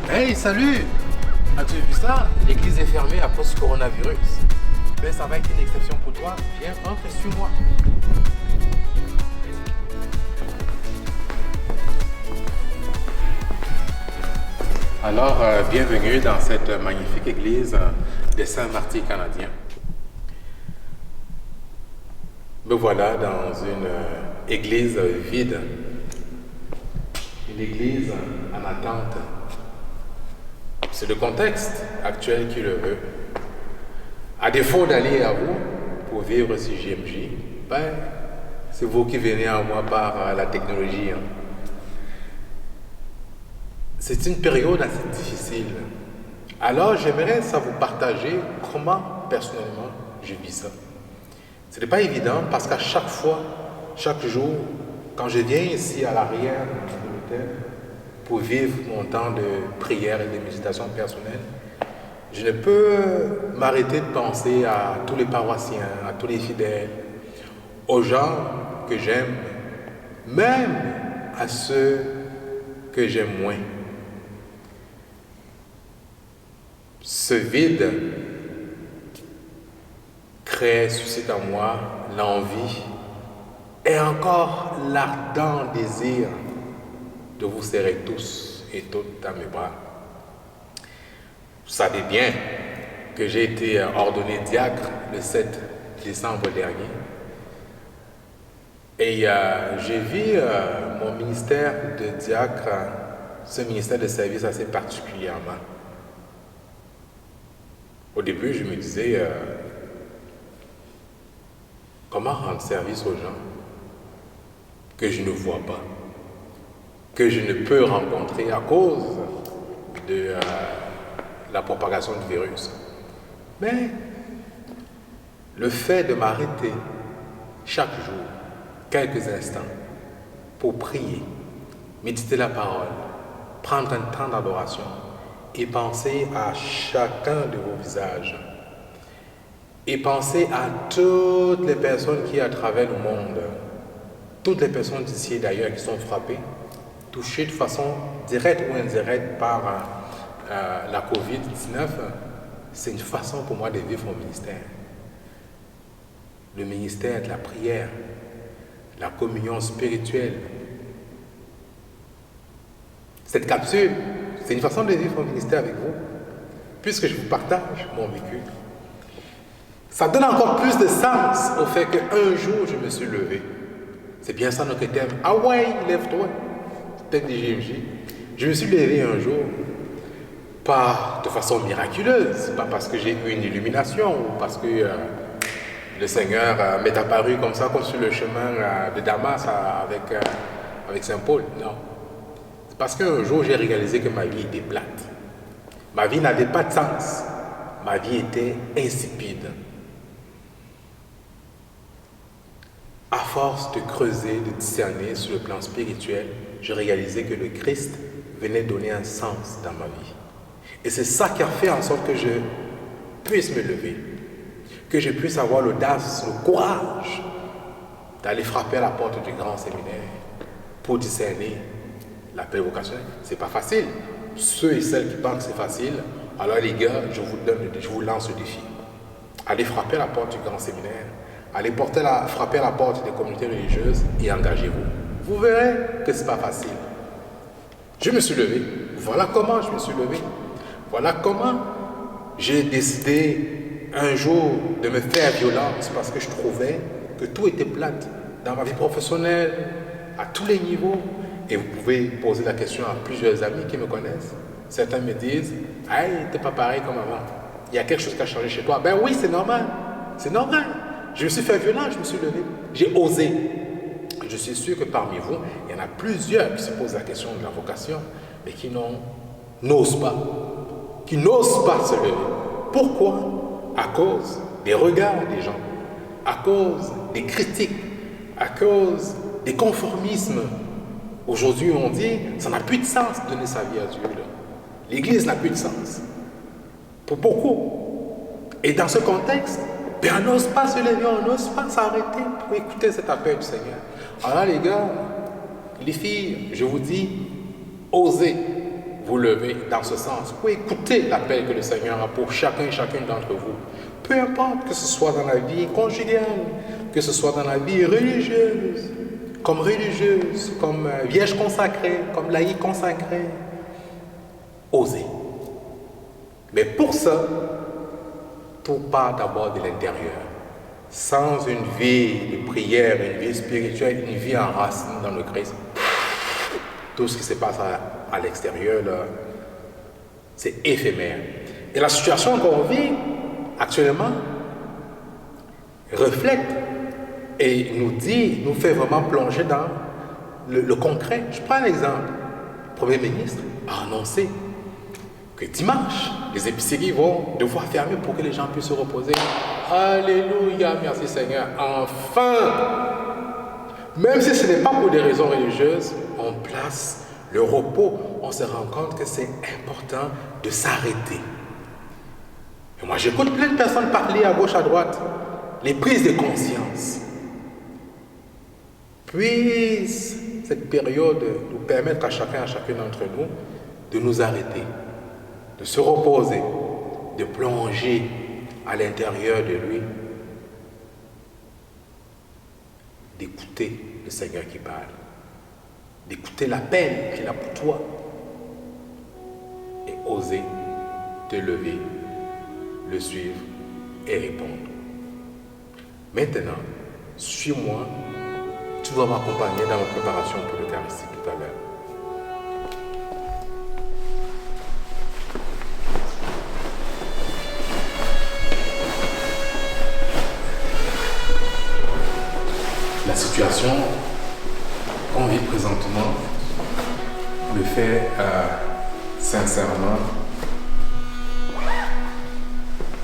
Hey, salut! As-tu vu ça? L'église est fermée à cause du coronavirus. Ben, ça va être une exception pour toi. Viens, entre et suis-moi. Alors, bienvenue dans cette magnifique église des Saints-Martyrs canadiens. Me voilà dans une église vide. Une église en attente. C'est le contexte actuel qui le veut. À défaut d'aller à vous pour vivre sur JMJ, ben, c'est vous qui venez à moi par la technologie. C'est une période assez difficile. Alors, j'aimerais ça vous partager comment, personnellement, je vis ça. Ce n'est pas évident parce qu'à chaque fois, chaque jour, quand je viens ici à l'arrière de l'hôtel, pour vivre mon temps de prière et de méditation personnelle, je ne peux m'arrêter de penser à tous les paroissiens, à tous les fidèles, aux gens que j'aime, même à ceux que j'aime moins. Ce vide suscite en moi l'envie et encore l'ardent désir de vous serrer tous et toutes dans mes bras. Vous savez bien que j'ai été ordonné diacre le 7 décembre dernier. Et j'ai vu mon ministère de diacre, ce ministère de service assez particulièrement. Au début, je me disais, comment rendre service aux gens que je ne vois pas, que je ne peux rencontrer à cause de la propagation du virus. Mais le fait de m'arrêter chaque jour, quelques instants, pour prier, méditer la parole, prendre un temps d'adoration et penser à chacun de vos visages et penser à toutes les personnes qui à travers le monde, toutes les personnes d'ici et d'ailleurs qui sont frappées, touchées de façon directe ou indirecte par la COVID-19, c'est une façon pour moi de vivre mon ministère. Le ministère de la prière, la communion spirituelle. Cette capsule, c'est une façon de vivre mon ministère avec vous, puisque je vous partage mon vécu. Ça donne encore plus de sens au fait qu'un jour je me suis levé. C'est bien ça notre thème. Ah ouais, lève-toi. Thème du JMJ. Je me suis levé un jour, pas de façon miraculeuse, pas parce que j'ai eu une illumination ou parce que le Seigneur m'est apparu comme ça, comme sur le chemin de Damas avec Saint Paul. Non. C'est parce qu'un jour j'ai réalisé que ma vie était plate. Ma vie n'avait pas de sens. Ma vie était insipide. À force de creuser, de discerner sur le plan spirituel, je réalisais que le Christ venait donner un sens dans ma vie. Et c'est ça qui a fait en sorte que je puisse me lever, que je puisse avoir l'audace, le courage d'aller frapper à la porte du grand séminaire pour discerner l'appel vocationnel. C'est pas facile. Ceux et celles qui pensent que c'est facile, alors les gars, je vous lance le défi. Allez frapper à la porte du grand séminaire. Allez frapper à la porte des communautés religieuses et engagez-vous. Vous verrez que ce n'est pas facile. Je me suis levé. Voilà comment je me suis levé. Voilà comment j'ai décidé un jour de me faire violence parce que je trouvais que tout était plate dans ma vie professionnelle, à tous les niveaux. Et vous pouvez poser la question à plusieurs amis qui me connaissent. Certains me disent « Hey, t'es pas pareil comme avant. Il y a quelque chose qui a changé chez toi. » Ben oui, c'est normal. C'est normal. Je me suis fait violent, je me suis levé. J'ai osé. Je suis sûr que parmi vous, il y en a plusieurs qui se posent la question de la vocation, mais qui n'osent pas. Qui n'osent pas se lever. Pourquoi? À cause des regards des gens, à cause des critiques, à cause des conformismes. Aujourd'hui, on dit, ça n'a plus de sens de donner sa vie à Dieu. L'Église n'a plus de sens. Pour beaucoup. Et dans ce contexte, Mais on n'ose pas se lever, on n'ose pas s'arrêter pour écouter cet appel du Seigneur. Alors là, les gars, les filles, je vous dis, osez vous lever dans ce sens pour écouter l'appel que le Seigneur a pour chacun et chacune d'entre vous. Peu importe que ce soit dans la vie conjugale, que ce soit dans la vie religieuse, comme vierge consacrée, comme laïque consacrée, osez. Mais pour ça, tout part d'abord de l'intérieur. Sans une vie de prière, une vie spirituelle, une vie enracinée dans le Christ, tout ce qui se passe à l'extérieur, là, c'est éphémère. Et la situation qu'on vit actuellement reflète et nous fait vraiment plonger dans le concret. Je prends un exemple. Le Premier ministre a annoncé que dimanche, les épiceries vont devoir fermer pour que les gens puissent se reposer. Alléluia, merci Seigneur. Enfin, même si ce n'est pas pour des raisons religieuses, on place le repos. On se rend compte que c'est important de s'arrêter. Et moi, j'écoute plein de personnes parler à gauche, à droite. Les prises de conscience. Puisse cette période nous permettre à chacun, à chacune d'entre nous, de nous arrêter, de se reposer, de plonger à l'intérieur de lui, d'écouter le Seigneur qui parle, d'écouter l'appel qu'il a pour toi et oser te lever, le suivre et répondre. Maintenant, suis-moi, tu vas m'accompagner dans ma préparation pour l'Eucharistie tout à l'heure. La situation qu'on vit présentement me fait sincèrement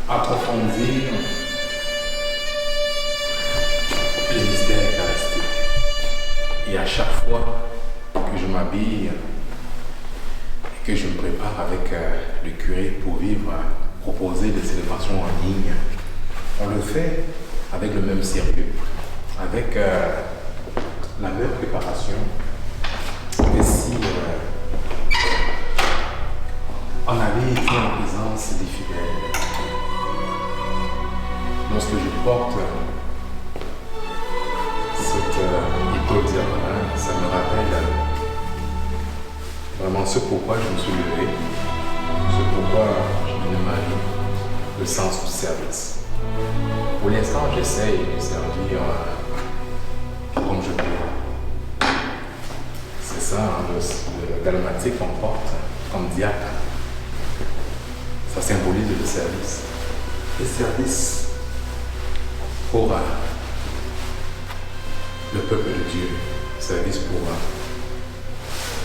approfondir les mystères eucharistiques. Et à chaque fois que je m'habille et que je me prépare avec le curé pour proposer des célébrations en ligne, on le fait avec le même sérieux, avec la même préparation que si on avait été en présence des fidèles. Lorsque je porte cette étoile diagonale, ça me rappelle vraiment ce pourquoi je me suis levé, ce pourquoi je me demande le sens du service. Pour l'instant, j'essaye de servir comme je peux. C'est ça, le dalmatique qu'on porte comme diacre. Ça symbolise le service. Le service pour le peuple de Dieu. Le service pour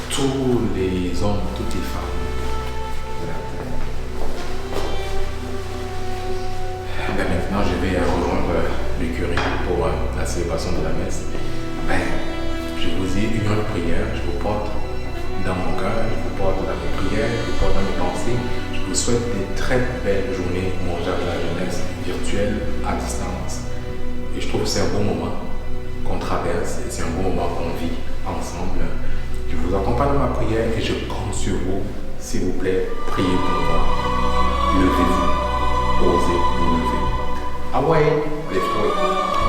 tous les hommes, toutes les femmes de la terre. Ben maintenant, je vais rejoindre le curé pour la célébration de la messe. Ben, je vous dis union de prière, je vous porte dans mon cœur, je vous porte dans mes prières, je vous porte dans mes pensées. Je vous souhaite des très belles journées mondiales de la jeunesse virtuelle à distance. Et je trouve que c'est un bon moment qu'on traverse et c'est un bon moment qu'on vit ensemble. Je vous accompagne dans ma prière et je compte sur vous. S'il vous plaît, priez pour moi. Levez-vous, osez vous lever. Ah ouais, lève-toi.